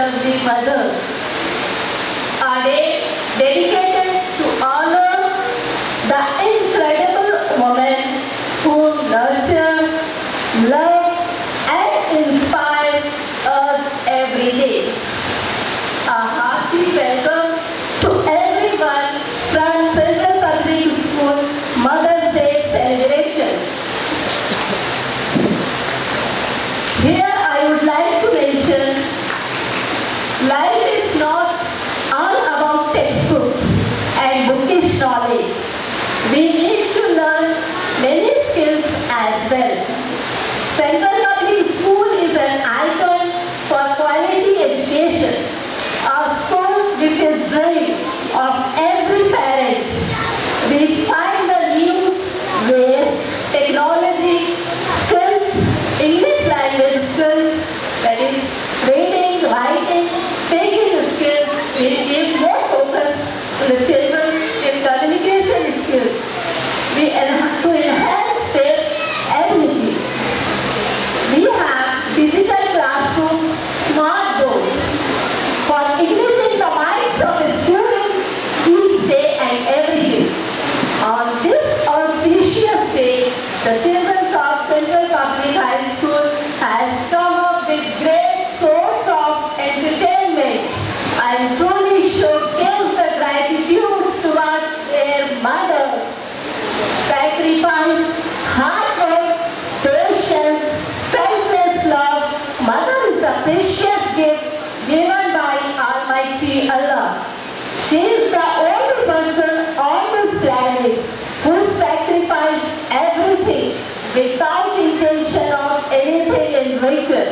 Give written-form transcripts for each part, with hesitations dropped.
Tablighi mothers. A day dedicated to honor the incredible women who nurture, love, and inspire us every day. A hearty welcome to everyone from Central Public School Mother's Day celebration. Here I would like to mention, life is not all about textbooks and bookish knowledge. We need to learn many skills as well. Central Public School is an icon for quality education, a school which is dream of every parent. We find the new ways, technology, skills, English language skills, that is reading, writing, speaking skills. We give more focus to the children in communication skills. To enhance their ability. We have digital classrooms, smart boards for igniting the minds of the students each day and every day. On this auspicious day, the children of Central Public High School has come up with great source of entertainment and truly showcase the gratitude towards their mothers. Sacrifice, hard work, patience, selfless love. Mother is a precious gift given by Almighty Allah. She is the only person on this planet who sacrificed everything without intention of anything in return.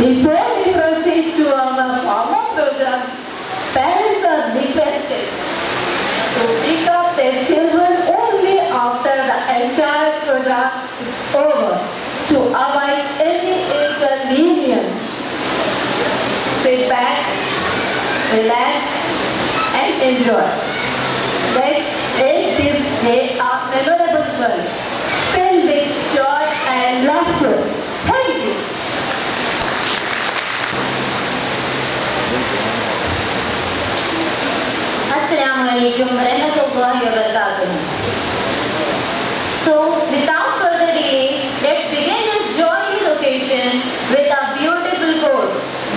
Before we proceed to our formal program, parents are requested to pick up their children only after the entire program is over to avoid any inconvenience. Sit back, relax, and enjoy. Let's make this day a memorable one, filled with joy and laughter. Thank you. Assalamu alaikum warahmatullahi wabarakatuh. So, without further delay, let's begin this joyous occasion with a beautiful quote.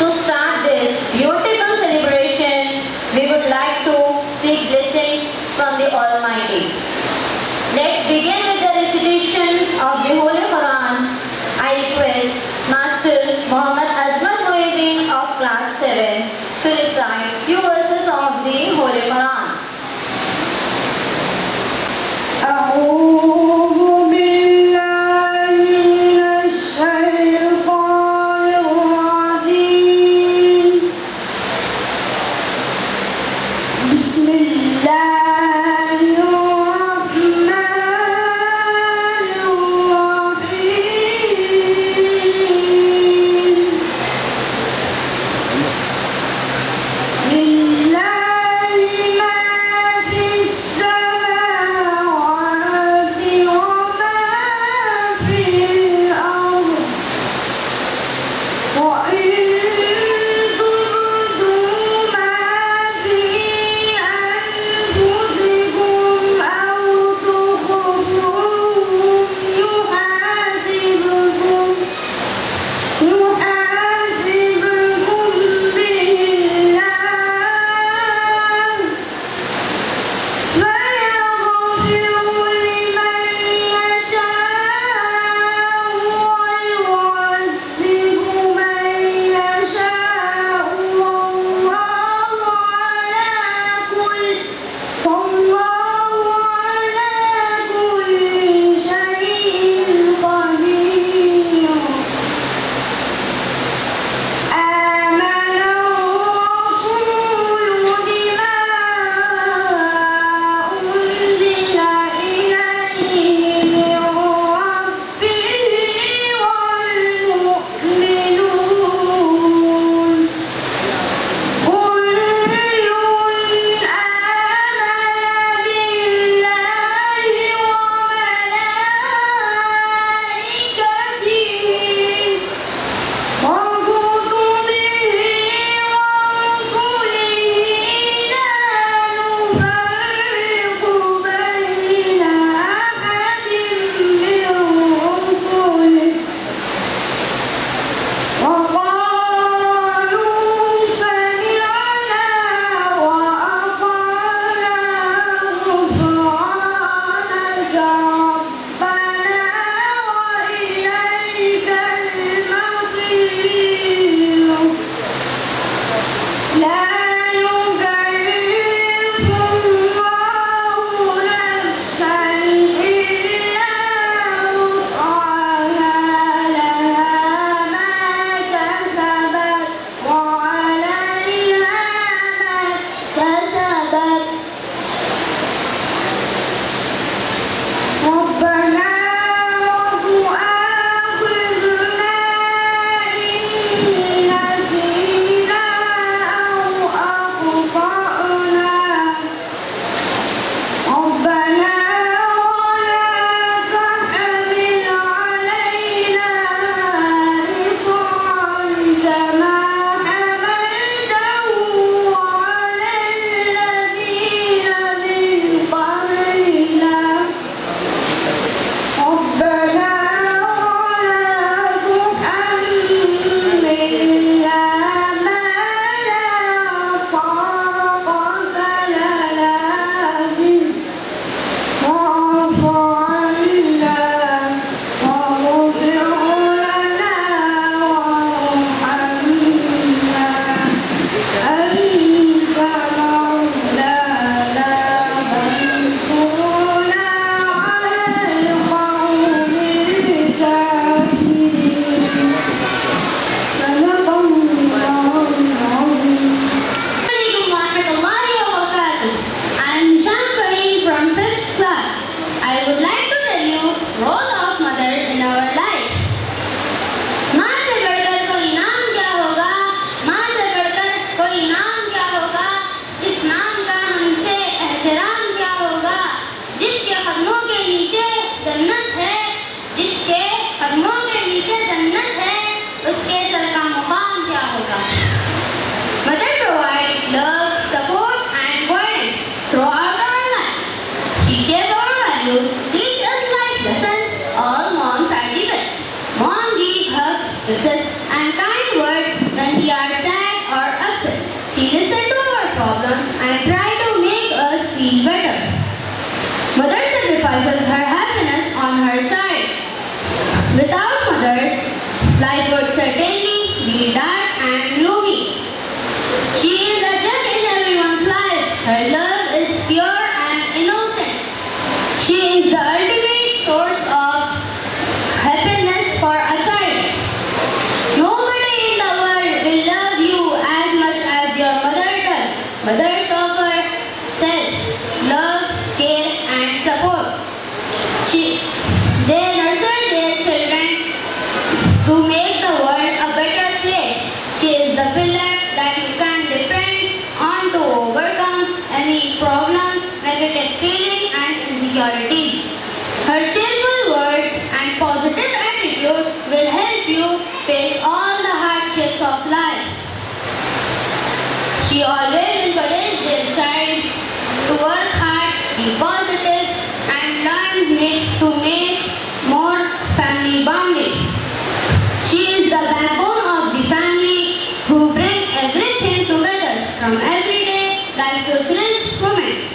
To start this beautiful celebration, we would like to seek blessings from the Almighty. Let's begin with the recitation of the Holy Quran. I request Master Muhammad Ajmal Muhyiddin of class 7 to recite few verses of the Holy Quran. أعوذ بالله من الشيطان الرجيم. She always encouraged their child to work hard, be positive, and to make more family bonding. She is the backbone of the family who bring everything together from everyday life to children's moments.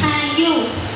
Thank you.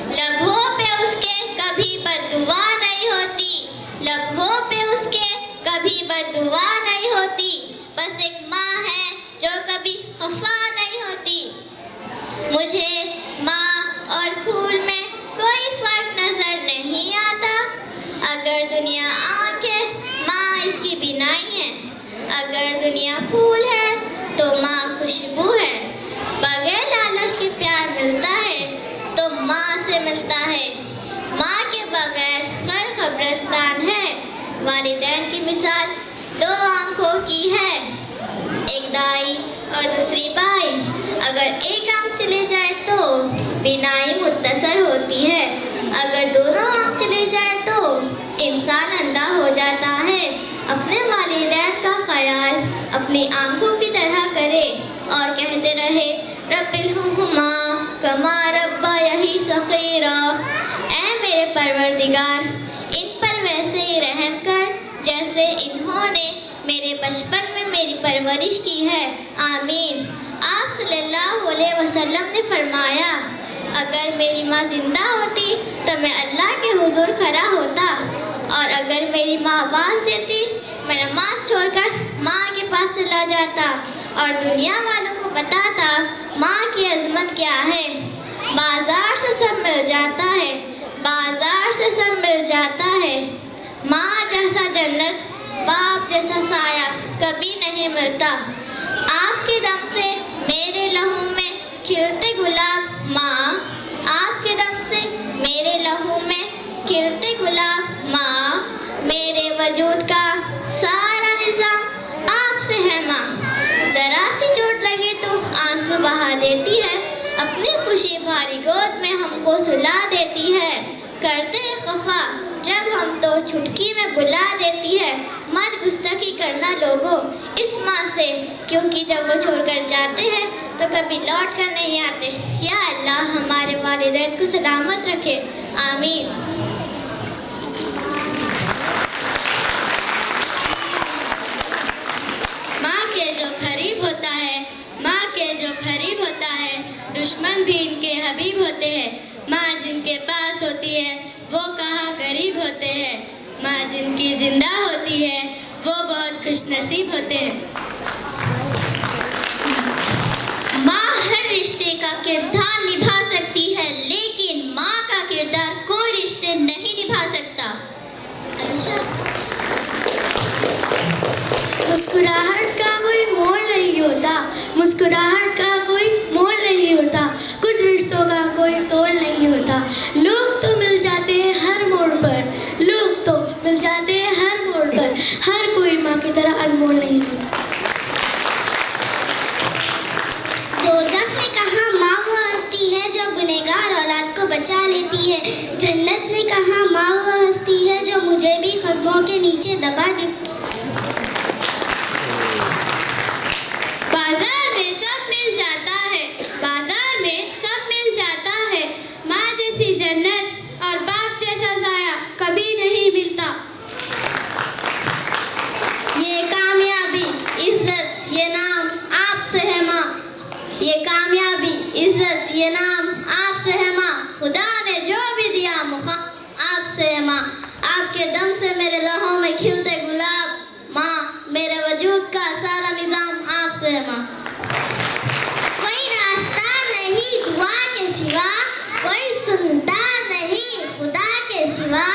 لبوں پہ اس کے کبھی بد دعا نہیں ہوتی، لبوں پہ اس کے کبھی بد دعا نہیں ہوتی، بس ایک ماں ہے جو کبھی خفا نہیں ہوتی۔ مجھے ماں اور پھول میں کوئی فرق نظر نہیں آتا۔ اگر دنیا آنکھ ہے ماں اس کی بینائی ہے، اگر دنیا پھول ہے تو ماں خوشبو ہے۔ بغیر لالچ کے پیار ملتا ہے تو ماں سے ملتا ہے، ماں کے بغیر گھر قبرستان ہے۔ والدین کی مثال دو آنکھوں کی ہے، ایک دائی اور دوسری بائی۔ اگر ایک آنکھ چلے جائے تو بینائی متصر ہوتی ہے، اگر دونوں آنکھ چلے جائے تو انسان اندھا ہو جاتا ہے۔ اپنے والدین کا خیال اپنی آنکھوں کی طرح کرے اور کہتے رہے رب ارحمہما کما ربیانی صغیرا، اے میرے پروردگار ان پر ویسے ہی رحم کر جیسے انہوں نے میرے بچپن میں میری پرورش کی ہے، آمین۔ آپ صلی اللہ علیہ وسلم نے فرمایا اگر میری ماں زندہ ہوتی تو میں اللہ کے حضور کھڑا ہوتا، اور اگر میری ماں آواز دیتی میں نماز چھوڑ کر ماں کے پاس چلا جاتا اور دنیا والوں کو بتاتا ماں کی عظمت کیا ہے۔ بازار سے سب مل جاتا ہے، بازار سے سب مل جاتا ہے، ماں جیسا جنت باپ جیسا سایہ کبھی نہیں ملتا۔ آپ کے دم سے میرے لہو میں کھلتے گلاب ماں، آپ کے دم سے میرے لہو میں کھلتے گلاب ماں، میرے وجود کا سارا نظام آپ سے ہے ماں۔ ذرا سی چوٹ لگے تو آنسو بہا دیتی ہے، اپنی خوشی بھاری گود میں ہم کو سلا دیتی ہے، کرتے خفا جب ہم تو چھٹکی میں بلا دیتی ہے۔ مت گستاخی کرنا لوگوں اس ماں سے، کیونکہ جب وہ چھوڑ کر جاتے ہیں تو کبھی لوٹ کر نہیں آتے۔ یا اللہ ہمارے والدین کو سلامت رکھے، آمین۔ ماں کے جو قریب ہوتا ہے، ماں کے جو قریب ہوتا ہے، دشمن بھی ان کے حبیب ہوتے ہیں۔ ماں جن کے پاس ہوتی ہے وہ کہاں قریب ہوتے ہیں، ماں جن کی زندہ ہوتی ہے وہ بہت خوش نصیب ہوتے ہیں۔ ماں ہر رشتے کا کردار نبھا سکتی ہے، لیکن ماں کا کردار کوئی رشتے نہیں نبھا سکتا۔ مسکراہٹ کا کوئی مول نہیں ہوتا، مسکراہٹ کا کوئی مول نہیں ہوتا، کچھ رشتوں کا کوئی تول نہیں ہوتا۔ لوگ تو مل جاتے ہیں ہر موڑ پر، لوگ تو مل جاتے ہیں ہر موڑ پر، ہر کوئی ماں کی طرح انمول نہیں ہوتا۔ دوزخ نے کہا ماں وہ ہستی ہے جو گنہگار اولاد کو بچا لیتی ہے، جنت نے کہا ماں وہ ہستی ہے جو مجھے بھی قدموں کے نیچے دبا دیتی۔ بازار میں سب مل جاتا ہے، بازار میں سب مل جاتا ہے، ماں جیسی جنت اور باپ جیسا سایہ کبھی نہیں ملتا۔ یہ کامیابی عزت یہ نام آپ سے ہے ماں، یہ کامیابی عزت یہ نام آپ سے ہے ماں، خدا نے جو بھی دیا مقام آپ سے ہے ماں، آپ کے دم سے میرے لہوں میں کھلتے گلاب ماں، میرے وجود کا سارا نظام آپ سے ہے ماں۔ کوئی راستہ نہیں دعا کے سوا، کوئی سنتا نہیں خدا کے سوا،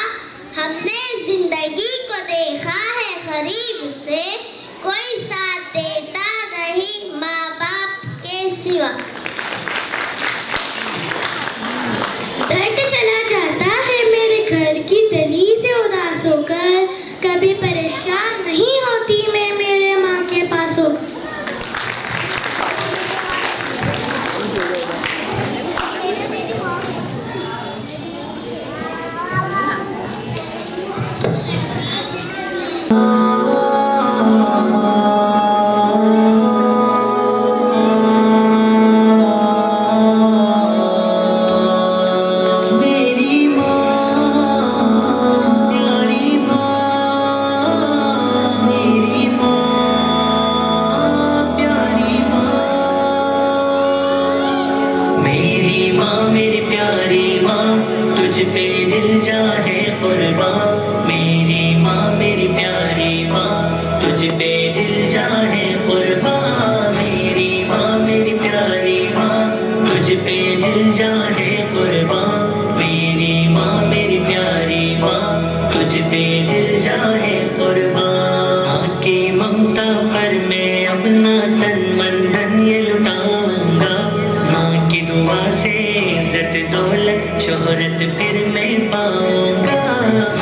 ہم نے زندگی کو دیکھا ہے قریب سے، کوئی ساتھ دیتا نہیں ماں باپ کے سوا۔ درد چلا جاتا ہے میرے گھر کی تلی سے اداس ہو کر، کبھی پریشان نہیں ہوتی میں میرے ماں کے پاس ہو کر۔ میری ماں تجھ پہ دل جاہے قربان میری ماں میری پیاری ماں تجھ پہ دل جاہے قربان میری ماں میری پیاری ماں تجھ پہ دل جاہے قربان میری ماں میری پیاری ماں تجھ پہ دل جاہے قربان ماں کی ممتا پر میں اپنا تن من دھن یہ لٹاؤں گا ماں کی دعا سے عزت دولت شہرت پھر میں پاؤں گا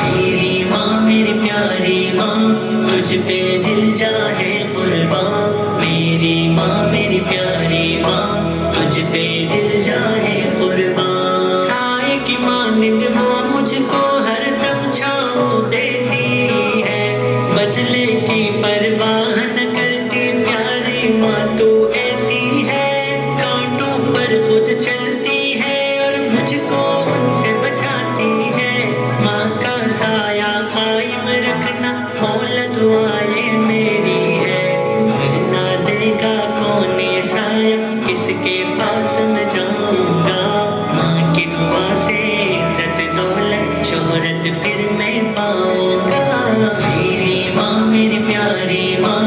میری ماں میری پیاری ماں تجھ پہ دل جاہے قربان میری ماں میری پیاری ماں تجھ پہ دل جاہے قربان سائے کی مانند وہ مجھ کو ہر دم چھاؤں دیتی ہے بدلے کی پرواہ نہ کرتی پیاری ماں تو ایسی ہے کانٹوں پر خود چلتی ہے اور مجھ کو ان سے بچاتی ہے ماں کا سایہ قائم رکھنا مولا دعائیں میری ہے ورنہ دے گا کون یہ سایہ کس کے پاس میں جاؤں گا ماں کی دعا سے عزت دولت شہرت پھر میں پاؤں گا میری ماں میری پیاری ماں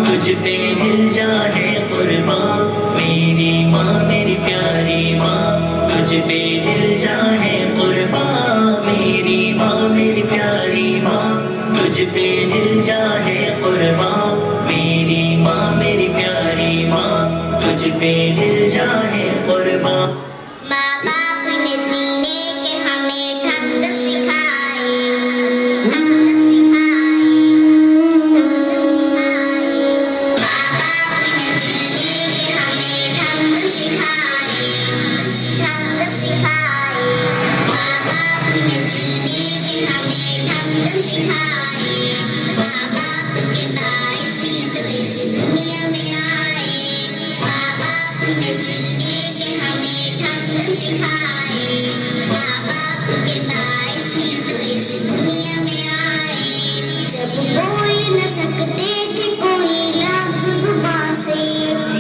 تجھ پہ دل جاہے قربان میری ماں میری پیاری ماں تجھ پہ دل جاہے قربان میری ماں میری پیاری ماں تجھ پہ دل جاہے قربان میری ماں میری پیاری ماں تجھ پہ دل جاہے قربان ماں باپ نے جینے کے ہمیں ڈھنگ سکھائے ڈھنگ سکھائے ماں باپ نے جینے کے ہمیں ڈھنگ سکھائے ڈھنگ سکھائے ماں باپ نے جینے کے ہمیں ڈھنگ سکھائے ماں باپ کے باعث ہی تو اس دنیا میں آئے ماں باپ نے جینے کے ہمیں ڈھنگ سکھائے ماں باپ کے باعث ہی تو اس دنیا میں آئے جب بول نہ سکتے تھے کوئی لفظ زبان سے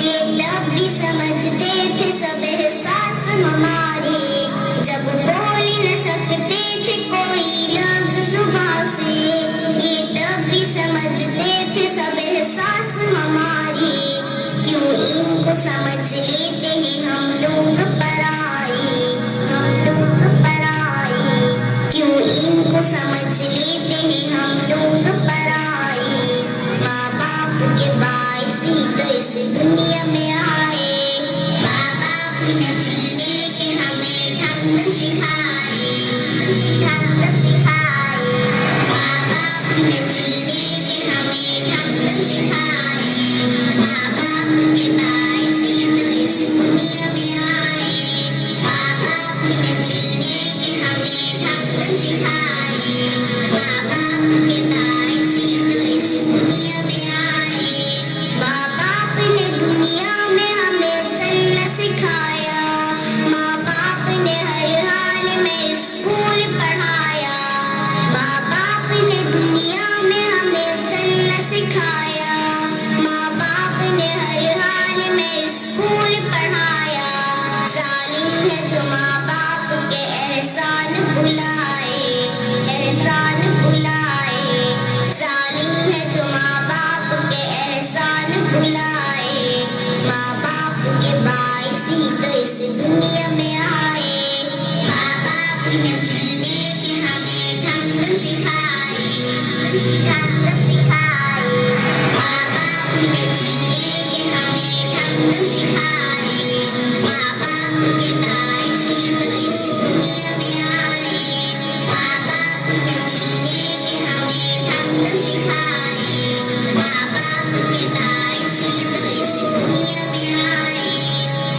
یہ تب بھی سمجھتے تھے سب احساس ہمارے جب بول نہ سکتے تھے کوئی لفظ زبان سے یہ تب بھی سمجھتے تھے سب احساس ہمارے کیوں ان کو سمجھ لیتے ہیں ہم لوگ پرائے ہم لوگ پرائے کیوں ان کو سمجھ لیتے ہیں ہم لوگ پرائے ماں باپ کے باعث ہی تو اس دنیا میں آئے ماں باپ نے جینے کے ہمیں ڈھنگ سکھائے ڈھنگ سکھائے ماں باپ نے جینے کے ہمیں ڈھنگ سکھائے ماں باپ کے باعث ہی تو اس دنیا میں آئے ماں باپ نے جینے کے ہمیں ڈھنگ سکھائے ماں باپ کے باعث ہی تو اس دنیا میں آئے ماں باپ نے دنیا میں ہمیں چلنا سکھایا ماں باپ نے ہر حال میں اسکول پڑھایا ماں باپ نے دنیا میں ہمیں چلنا سکھایا ماں باپ نے ہر حال میں اسکول پڑھایا ظالم ہے جو ماں باپ کے احسان بھلائے احسان بھلائے ظالم ہے جو ماں باپ کے احسان بھلائے ماں باپ کے باعث ہی تو اس دنیا میں آئے ماں باپ نے جینے کے ہمیں ڈھنگ سکھائے ڈھنگ سکھائے ماں باپ نے جینے کے ہمیں ڈھنگ سکھائے ماں باپ کے باعث ہی تو اس دنیا میں آئے ماں باپ نے جینے کے ہمیں ڈھنگ سکھائے ماں باپ کے باعث ہی تو اس دنیا میں آئے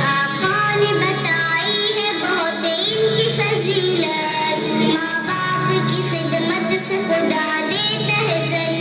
آقا نے بتائی ہے بہت ان کی فضیلت ماں باپ کی خدمت سے خدا دیتا ہے جنت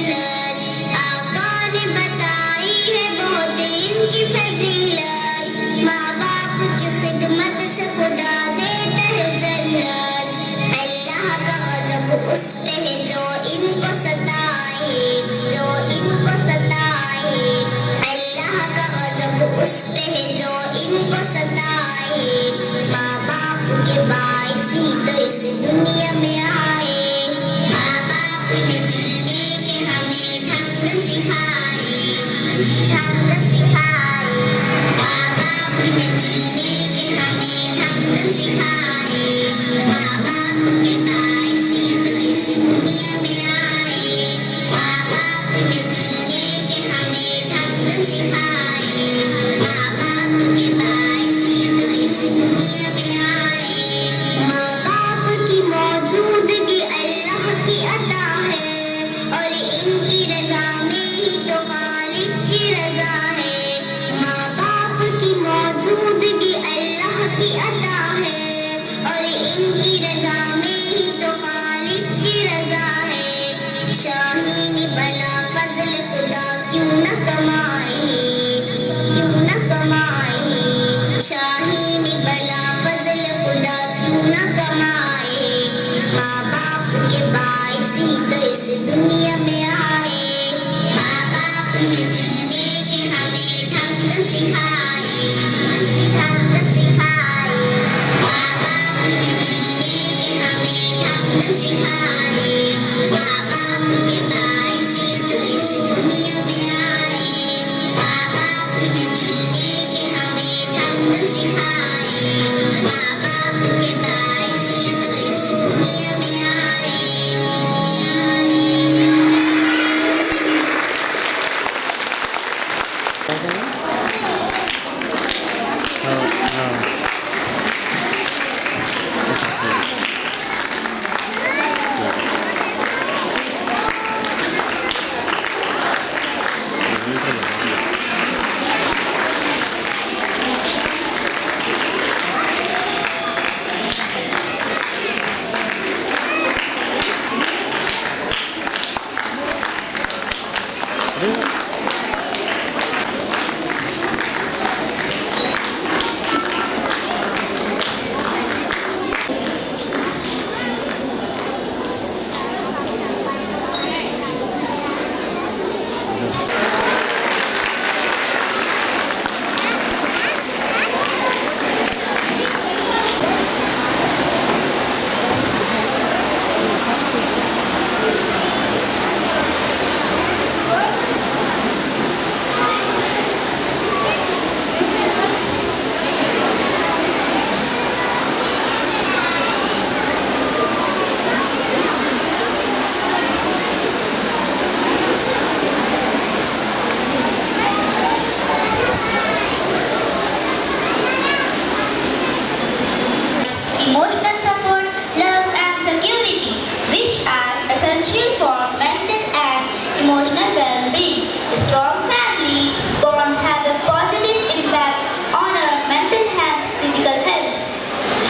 Emotional support, love and security, which are essential for mental and emotional well-being. Strong family bonds have a positive impact on our mental and physical health.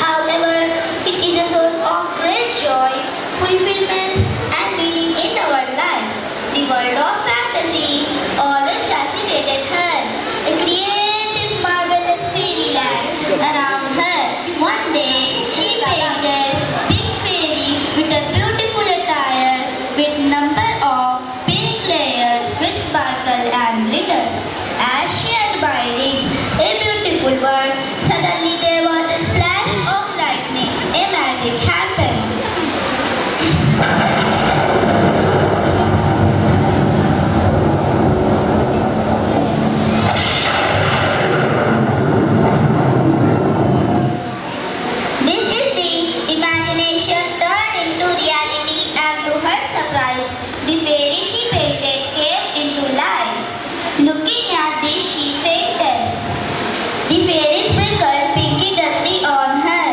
However, it is a source of great joy, fulfillment and meaning in our lives. The world of fantasy always fascinated her. A creative, marvelous fairyland around her. One day, she painted big fairies with a beautiful attire with number of pink layers which sparkle and glitter. As she admiring a beautiful world, suddenly there was a splash of lightning. A magic happened. This is the imagination turned into reality, and to her surprise, the fairy she painted came into life. Looking at this, she fainted. The fairy sprinkled pinky dusty on her.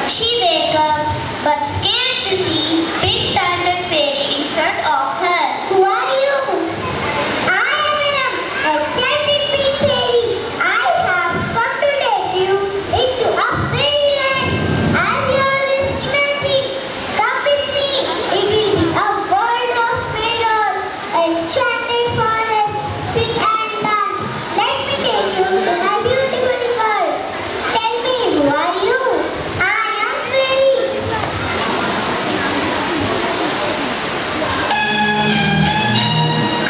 She woke up, but scared to see big thunder fairy in front of her. Who are you? I am a enchanted pink fairy. I have come to take you into a fairyland. As you always imagined, come with me. It is a world of meadows, enchanted forest, sing and dance. Let me take you to my beautiful world. Tell me, who are you? I am fairy.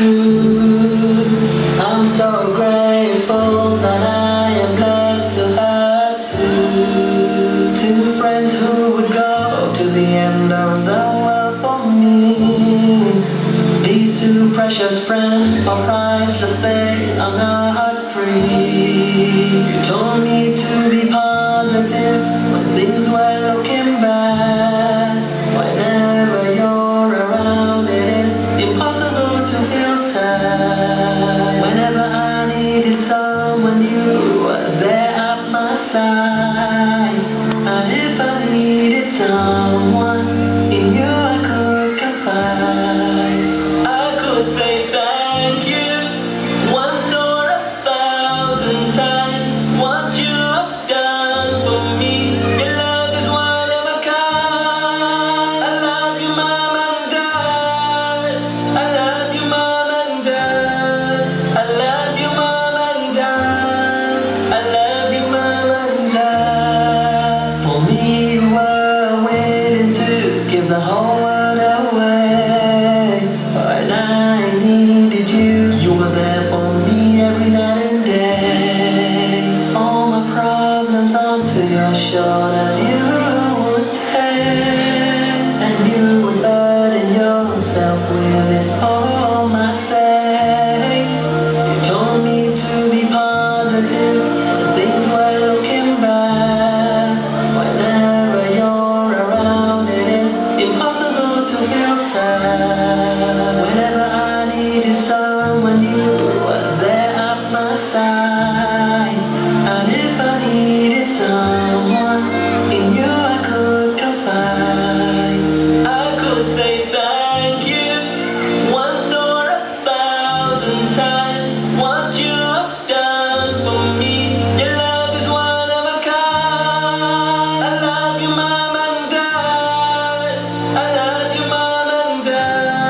true. I'm so grateful that I am blessed to have two friends who would go to the end of the world for me. These two precious friends are priceless, they are not free. You told me to be positive when things were looking bad. Whenever you're around, it is impossible to feel sad. Whenever I needed someone, you were there at my side. And if I needed someone, in you I could confide. I could say thank you once or 1,000 times. What you have done for me, your love is one of a kind. I love you, Mom and Dad. I love you, Mom and Dad. I love you, Mom and Dad. I love you, Mom and Dad. For me, you were willing to give the whole world away. When I needed you, you were there for me every night and day. All my problems onto your shoulders you would take, and you would burden yourself with it all my sake. You told me to be positive when things were looking bad. Whenever you're around, it is impossible to feel sad. Whenever I needed someone, you were there at my side. And if I needed someone, in you I could confide. I could say thank you once or 1,000 times. What you have done for me, your love is one of a kind. I love you, Mom and Dad. I love you, Mom and Dad.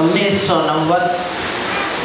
1990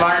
1,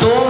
2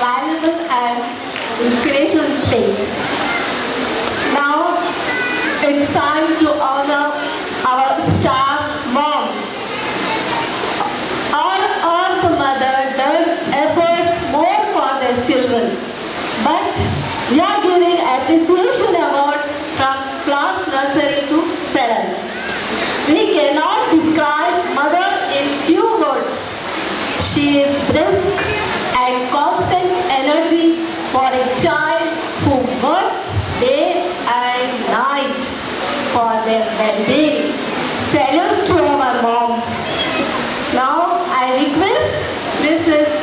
Valuable and inspirational stage. Now it's time to honor our star mom. Our earth mother does efforts more for their children, but we are giving appreciation award from class nursery to 7. We cannot describe mother in few words. She is brisk and constant energy for a child who works day and night for their well-being. Salute to our moms. Now I request Mrs.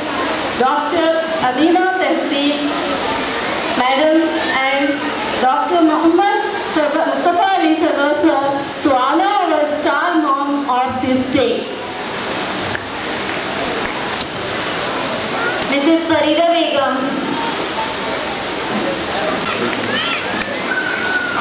Dr. Amina Tehseen, Madam, and Dr. Muhammad Mustafa Ali Sarwar sir to honor our star mom of this day. Mrs. Farida Begum.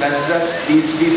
10-10, 20-20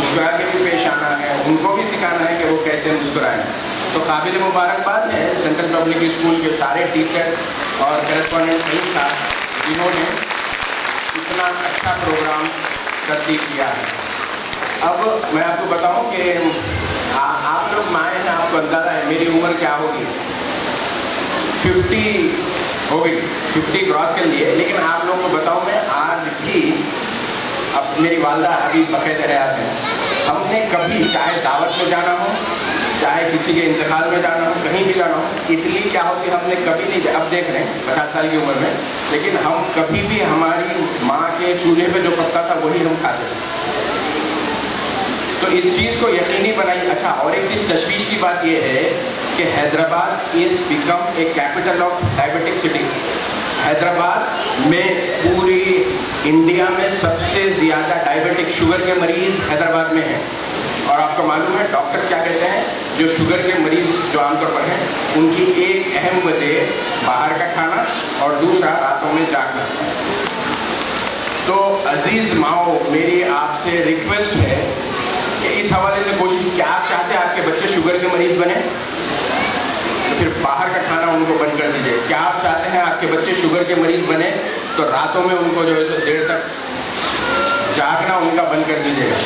مسکرا کے بھی پیش آنا ہے, ان کو بھی سکھانا ہے کہ وہ کیسے مسکرائیں. تو قابل مبارکباد ہے سینٹرل پبلک اسکول کے سارے ٹیچر اور کرسپونڈنٹ صحیح صاحب جنہوں نے اتنا اچھا پروگرام ترتیب کیا ہے. اب میں آپ کو بتاؤں کہ آپ لوگ مائیں ہیں, آپ کو اندازہ ہے میری عمر کیا ہوگی, 50 ہو گئی, 50 کراس کر لیے. لیکن آپ لوگوں کو بتاؤں میں آج بھی, اب میری والدہ ابھی بقید حیات ہیں, ہم نے کبھی چاہے دعوت میں جانا ہو, چاہے کسی کے انتقال میں جانا ہو, کہیں بھی جانا ہو, اڈلی کیا ہوتی ہم نے کبھی نہیں, اب دیکھ رہے ہیں 50 سال کی عمر میں, لیکن ہم کبھی بھی ہماری ماں کے چولہے پہ جو پکتا تھا وہی ہم کھاتے تھے. تو اس چیز کو یقینی بنائی. اچھا, اور ایک چیز تشویش کی بات یہ ہے کہ Hyderabad is become A capital of diabetic city. Hyderabad میں پوری انڈیا میں سب سے زیادہ ڈائبٹک شوگر کے مریض حیدرآباد میں ہیں. اور آپ کو معلوم ہے ڈاکٹرز کیا کہتے ہیں, جو شوگر کے مریض جو عام طور پر ہیں ان کی ایک اہم وجہ باہر کا کھانا اور دوسرا راتوں میں جاگنا. تو عزیز ماؤں, میری آپ سے ریکویسٹ ہے کہ اس حوالے سے کوشش, کیا آپ چاہتے ہیں آپ کے بچے شوگر کے مریض بنے, تو پھر باہر کا کھانا ان کو بند کر دیجیے. کیا آپ چاہتے ہیں آپ کے بچے شوگر کے مریض بنے, تو راتوں میں ان کو جو ہے سو دیر تک جاگنا ان کا بند کر دیجیے گا.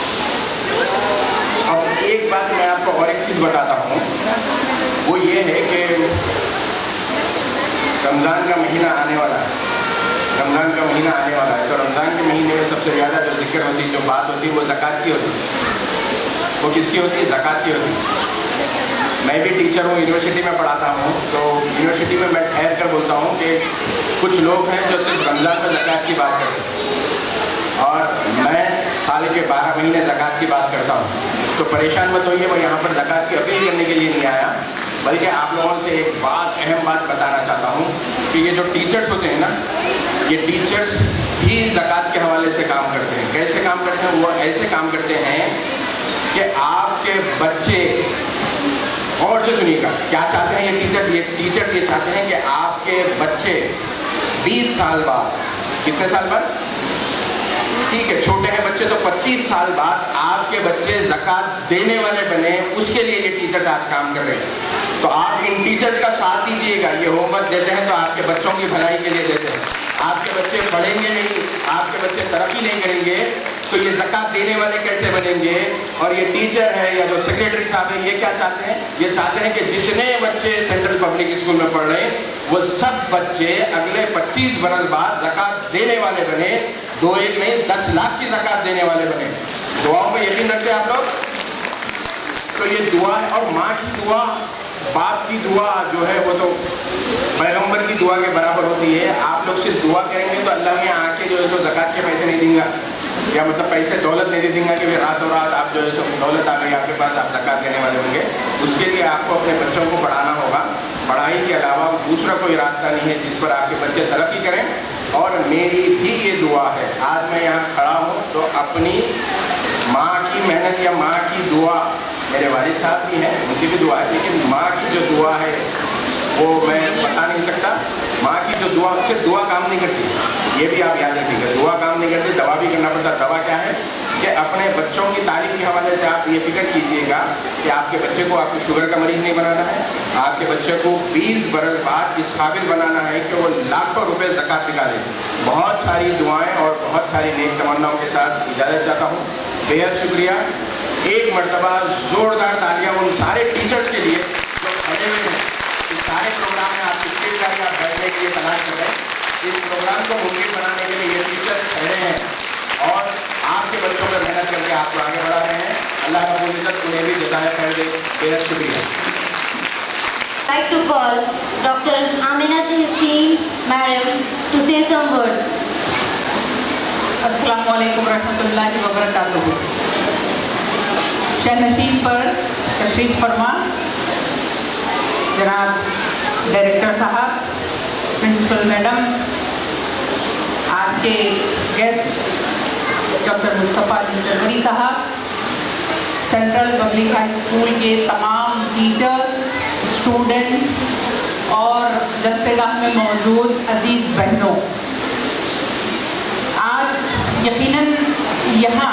اب ایک بات میں آپ کو اور ایک چیز بتاتا ہوں, وہ یہ ہے کہ رمضان کا مہینہ آنے والا ہے. رمضان کا مہینہ آنے والا ہے, تو رمضان کے مہینے میں سب سے زیادہ جو ذکر ہوتی, جو بات ہوتی, وہ زکوٰۃ کی ہوتی. وہ کس کی ہوتی ہے؟ زکوٰۃ کی ہوتی. میں بھی ٹیچر ہوں, یونیورسٹی میں پڑھاتا ہوں, تو یونیورسٹی میں ٹھہر کر بولتا ہوں کہ کچھ لوگ ہیں جو صرف رمضان میں زکوٰۃ کی بات کرتے ہیں, اور میں سال کے 12 مہینے زکوٰۃ کی بات کرتا ہوں. تو پریشان مت ہوئیے, میں یہاں پر زکوٰۃ کی اپیل کرنے کے لیے نہیں آیا, بلکہ آپ لوگوں سے ایک بات, اہم بات بتانا چاہتا ہوں کہ یہ جو ٹیچرز ہوتے ہیں نا, یہ ٹیچرز ہی زکوٰۃ کے حوالے سے کام کرتے ہیں. کیسے کام کرتے ہیں؟ وہ ایسے کام کرتے ہیں کہ آپ کے بچے, اور سے سنیے گا, کیا چاہتے ہیں یہ ٹیچر یہ چاہتے ہیں کہ آپ کے بچے 20 سال بعد, کتنے سال بعد, ٹھیک ہے چھوٹے ہیں بچے تو 25 سال بعد آپ کے بچے زکوٰۃ دینے والے بنے, اس کے لیے یہ ٹیچرز آج کام کر رہے ہیں. تو آپ ان ٹیچرز کا ساتھ دیجیے گا. یہ ہوم ورک دیتے ہیں تو آپ کے بچوں کی بھلائی کے لیے دیتے ہیں. آپ کے بچے پڑھیں گے نہیں, آپ کے بچے ترقی نہیں کریں گے, تو یہ زکوٰۃ دینے والے کیسے بنیں گے؟ اور یہ ٹیچر ہے یا جو سیکریٹری صاحب ہیں, یہ کیا چاہتے ہیں؟ یہ چاہتے ہیں کہ جتنے بچے سینٹرل پبلک اسکول میں پڑھ رہے ہیں وہ سب بچے اگلے 25 برس بعد زکوٰۃ دینے والے بنے. 2 1 نہیں 10 لاکھ کی زکوٰۃ دینے والے بنے. دعاؤں پہ یقین رکھتے ہیں آپ لوگ. تو یہ دعا ہے, اور ماں کی دعا, باپ کی دعا جو ہے وہ تو پیغمبر کی دعا کے برابر ہوتی ہے. آپ لوگ صرف دعا کریں گے تو اللہ یہاں آ کے جو ہے سو زکوٰۃ کے پیسے نہیں دیں گا, یا مطلب پیسے دولت نہیں دیں گا کہ راتوں رات آپ جو ہے سب دولت آ گئی آپ کے پاس, آپ زکوٰۃ دینے والے ہوں گے. اس کے لیے آپ کو اپنے بچوں کو پڑھانا ہوگا. پڑھائی کے علاوہ دوسرا کوئی راستہ نہیں ہے جس پر آپ کے بچے ترقی کریں. اور میری بھی یہ دعا ہے, آج میں یہاں کھڑا ہوں تو اپنی ماں کی محنت یا ماں کی دعا, میرے والد صاحب بھی ہیں ان کی بھی دعا ہے, لیکن ماں کی جو دعا ہے وہ میں بتا نہیں سکتا. ماں کی جو دعا, صرف دعا کام نہیں کرتی, یہ بھی آپ یاد رکھیے گا, دعا کام نہیں کرتی, دوا بھی کرنا پڑتا. دوا کیا ہے کہ اپنے بچوں کی تعلیم کے حوالے سے آپ یہ فکر کیجئے گا کہ آپ کے بچے کو آپ کو شوگر کا مریض نہیں بنانا ہے, آپ کے بچے کو 20 برس بعد اس قابل بنانا ہے کہ وہ لاکھوں روپے زکوٰۃ نکالے. بہت ساری دعائیں اور بہت ساری نیک تمناؤں کے ساتھ اجازت چاہتا ہوں. بےحد شکریہ. ایک مرتبہ زوردار تالیاں ان سارے ٹیچرز کے لیے جو کھڑے ہوئے ہیں. اس سارے پروگرام میں آپ اسٹیج جا کے آپ بیٹھنے کے لیے تلاش کر رہے ہیں. اس پروگرام کو ممکن بنانے کے لیے یہ ٹیچر کھڑے ہیں اور آپ کے بچوں پر محنت کر کے آپ کو آگے بڑھا رہے ہیں. اللہ رب العزت انہیں بھی جزائے خیر دے. بےحد شکریہ. I'd like to call Dr. Aminat Hussain Madam to say some words. السلام علیکم ورحمۃ اللہ وبرکاتہ. شہنشین پر تشریف فرما جناب ڈائریکٹر صاحب, پرنسپل میڈم, آج کے گیسٹ ڈاکٹر مصطفیٰ علی زرگری صاحب, سینٹرل پبلک ہائی اسکول کے تمام ٹیچرز, اسٹوڈنٹس اور جلسے گاہ میں موجود عزیز بہنوں. آج یقیناً یہاں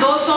200,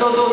2-2,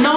9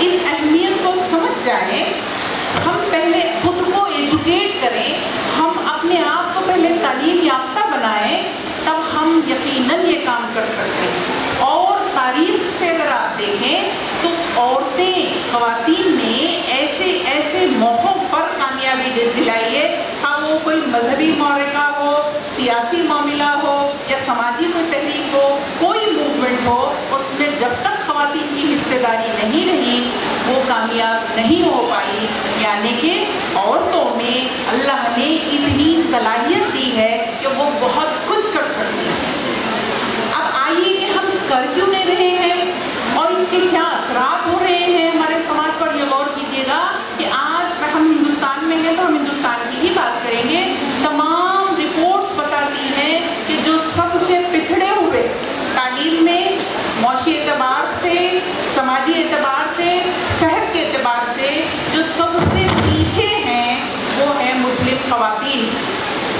اس اہمیت کو سمجھ جائیں, ہم پہلے خود کو ایجوکیٹ کریں, ہم اپنے آپ کو پہلے تعلیم یافتہ بنائیں, تب ہم یقیناً یہ کام کر سکتے ہیں. اور تاریخ سے اگر آپ دیکھیں تو عورتیں, خواتین نے ایسے ایسے موقعوں پر کامیابی دلائی ہے, ہاں وہ کوئی مذہبی معرکہ ہو, سیاسی معاملہ ہو یا سماجی کوئی تحریک ہو, کوئی موومنٹ ہو, اس میں جب تک خواتین کی حصہ داری نہیں رہی وہ کامیاب نہیں ہو پائی. یعنی کہ عورتوں میں اللہ نے اتنی صلاحیت دی ہے کہ وہ بہت کچھ کر سکتی ہیں. اب آئیے کہ ہم کر کیوں نہیں رہے ہیں اور اس کے کیا اثرات ہو رہے ہیں ہمارے سماج پر. یہ غور کیجیے گا کہ آج ہم ہندوستان میں ہیں تو ہم ہندوستان کی ہی بات کریں گے. تمام رپورٹس بتاتی ہیں کہ جو سب سے پچھڑے ہوئے تعلیم میں, معاشی اعتبار سے, سماجی اعتبار سے, صحت کے اعتبار سے جو سب سے پیچھے ہیں وہ ہیں مسلم خواتین.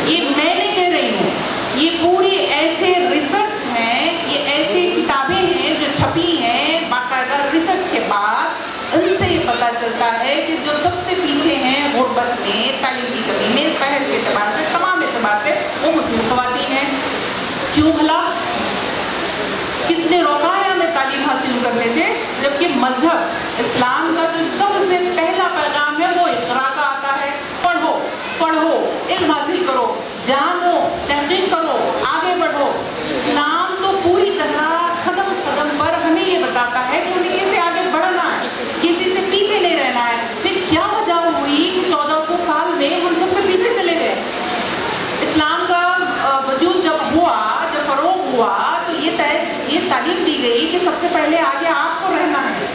یہ میں نہیں کہہ رہی ہوں, یہ پوری ایسے ریسرچ ہیں, یہ ایسی کتابیں ہیں جو چھپی ہیں باقاعدہ ریسرچ کے بعد. ان سے یہ پتہ چلتا ہے کہ جو سب سے پیچھے ہیں غربت میں, تعلیم کی کمی میں, صحت کے اعتبار سے, تمام اعتبار سے وہ مسلم خواتین ہیں. کیوں بھلا؟ کس نے روکا ہے ہمیں تعلیم حاصل کرنے سے؟ جبکہ مذہب اسلام کا جو سب سے پہلا پیغام ہے وہ اقرا کا آتا ہے. پڑھو پڑھو, علم حاصل کرو, جانو, تحقیق کرو, آگے بڑھو. اسلام تو پوری طرح قدم قدم پر ہمیں یہ بتاتا ہے کہ ہمیں کیسے آگے بڑھنا ہے, کسی سے پیچھے نہیں رہنا ہے. پھر کیا وجہ ہوئی کہ 1400 سال میں ہم سب سے پیچھے چلے گئے؟ اسلام کا وجود جب ہوا, جب فروغ ہوا تو یہ تعلیم دی گئی کہ سب سے پہلے آگے آپ کو رہنا ہے,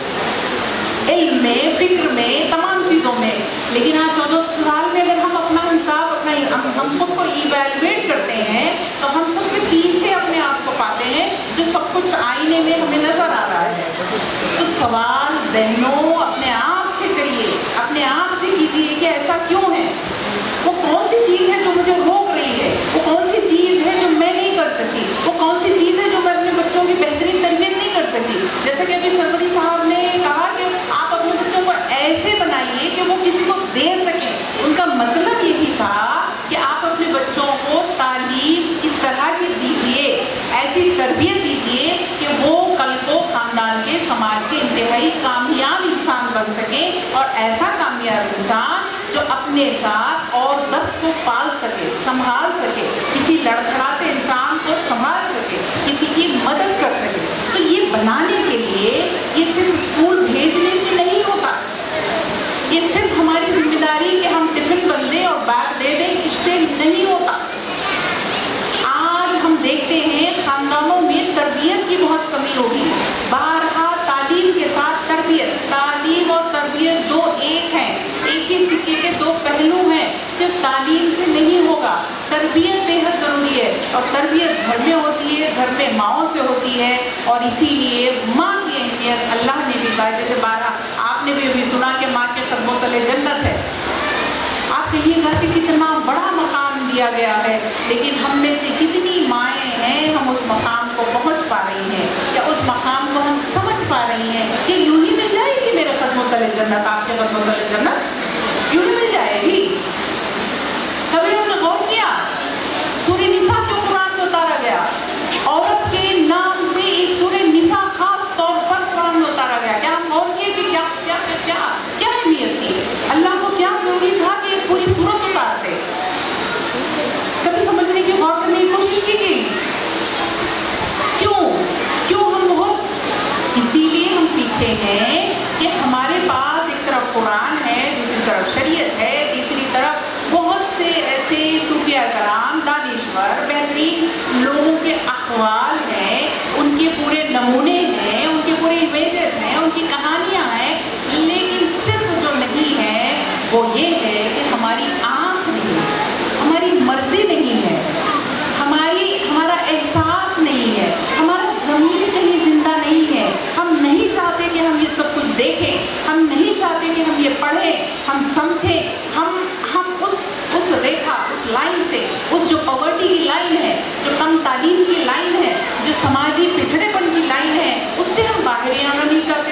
علم میں, فکر میں, تمام چیزوں میں. لیکن آج 1400 سال میں اگر ہم اپنا حساب, ہم خود کو ایویلویٹ کرتے ہیں تو ہم سب سے پیچھے اپنے آپ کو پاتے ہیں, جو سب کچھ آئینے میں ہمیں نظر آ رہا ہے. تو سوال بہنوں اپنے آپ سے کریے, اپنے آپ سے کیجیے کہ ایسا کیوں ہے, وہ کون سی چیز ہے جو مجھے روک رہی ہے, وہ کون سی چیز ہے جو میں نہیں کر سکتی, وہ کون سی چیز ہے جو میں اپنے بچوں کی بہترین تربیت نہیں کر سکتی. جیسا کہ ابھی سروری صاحب نے کہا کہ آپ اپنے بچوں کو ایسے بنائیے کہ وہ کسی کو دے سکیں. ان کا مطلب یہی تھا کہ آپ اپنے بچوں کو تعلیم اس طرح کی دیجیے, ایسی تربیت دیجیے کہ وہ کل کو خاندان کے, سماج کے انتہائی کامیاب انسان بن سکیں, اور ایسا کامیاب انسان جو اپنے ساتھ اور 10 کو پال سکے, سنبھال سکے, کسی لڑکھڑاتے انسان کو سنبھال سکے, کسی کی مدد کر سکے. تو یہ بنانے کے لیے یہ صرف اسکول بھیجنے سے نہیں ہوتا, یہ صرف ہماری ذمہ داری کہ ہم ٹفن بن دیں اور بیگ دے دیں, اس سے نہیں ہوتا. آج ہم دیکھتے ہیں خاندانوں میں تربیت کی بہت کمی ہوگی. بارہا تعلیم کے ساتھ تربیت, تعلیم اور تربیت دو ایک ہیں, ایک ہی سکے کے دو پہلو ہیں. صرف تعلیم سے نہیں ہوگا, تربیت بے حد ضروری ہے, اور تربیت گھر میں ہوتی ہے, گھر میں ماؤں سے ہوتی ہے. اور اسی لیے ماں کی اہمیت اللہ نے بھی کہا, جیسے 12 آپ نے بھی ابھی سنا کہ ماں کے قدموں تلے جنت ہے. آپ کہیے گا کہ کتنا بڑا مقام دیا گیا ہے, لیکن ہم میں سے کتنی مائیں ہیں ہم اس مقام کو پہنچ پا رہی ہیں, یا اس مقام کو ہم سمجھ پا رہی ہیں کہ یوں ہی مل جائے گی میرے قدموں تلے جنت, آپ کے قدموں تلے جنت یوں ہی مل جائے گی. کبھی ہم نے غور کیا سورہ نساء کیوں قرآن میں اتارا گیا؟ عورت کے نام سے ایک سورہ نساء خاص طور پر قرآن میں اتارا گیا. کیا ہم غور کیے کہ کیا اہمیت تھی, اللہ کو کیا ضروری تھا کہ ایک پوری سورت اتارتے؟ کبھی سمجھنے کی, غور کرنے کی کوشش کی گئی کیوں ہم بہت, اسی لیے ہم پیچھے ہیں کہ ہمارے پاس ایک طرف قرآن ہے, دوسری طرف شریعت ہے, تیسری طرف بہت سے ایسے صوفیہ کرام, دانشور, بہترین لوگوں کے اقوال ہیں, ان کے پورے نمونے ہیں, ان کے پورے امیجز ہیں, ان کی کہانیاں ہیں. لیکن صرف جو نہیں ہے وہ یہ ہے کہ ہماری آنکھ نہیں ہے, ہماری مرضی نہیں ہے, ہمارا احساس نہیں ہے, ہمارا ضمیر کہیں زندہ نہیں ہے. ہم نہیں چاہتے کہ ہم یہ سب کچھ دیکھیں, ہم نہیں چاہتے کہ ہم یہ پڑھیں, ہم سمجھیں. ہم اس ریکھا, اس لائن سے, اس جو پاورٹی کی لائن ہے, جو کم تعلیم کی لائن ہے, جو سماجی پچھڑے پن کی لائن ہے, اس سے ہم باہر آنا نہیں چاہتے.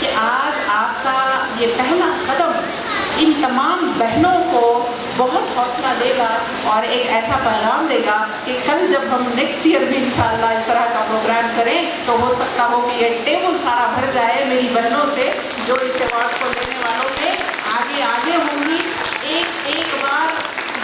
کہ آج آپ کا یہ پہلا قدم ان تمام بہنوں کو بہت حوصلہ دے گا اور ایک ایسا پیغام دے گا کہ کل جب ہم نیکسٹ ایئر بھی انشاءاللہ اس طرح کا پروگرام کریں تو ہو سکتا ہو کہ یہ ٹیبل سارا بھر جائے میری بہنوں سے جو اس ایوارڈ کو لینے والوں میں آگے ہوں گی. ایک بار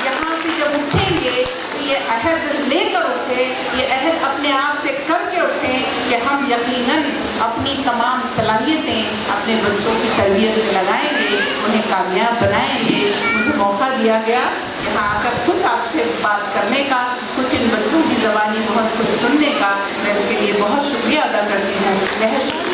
یہاں سے جب اٹھیں گے تو یہ عہد لے کر اٹھیں, یہ عہد اپنے آپ سے کر کے اٹھیں کہ ہم یقیناً اپنی تمام صلاحیتیں اپنے بچوں کی تربیت میں لگائیں گے, انہیں کامیاب بنائیں گے. مجھے موقع دیا گیا یہاں آ کر کچھ آپ سے بات کرنے کا, کچھ ان بچوں کی زبانی بہت کچھ سننے کا, میں اس کے لیے بہت شکریہ ادا کرتی ہوں.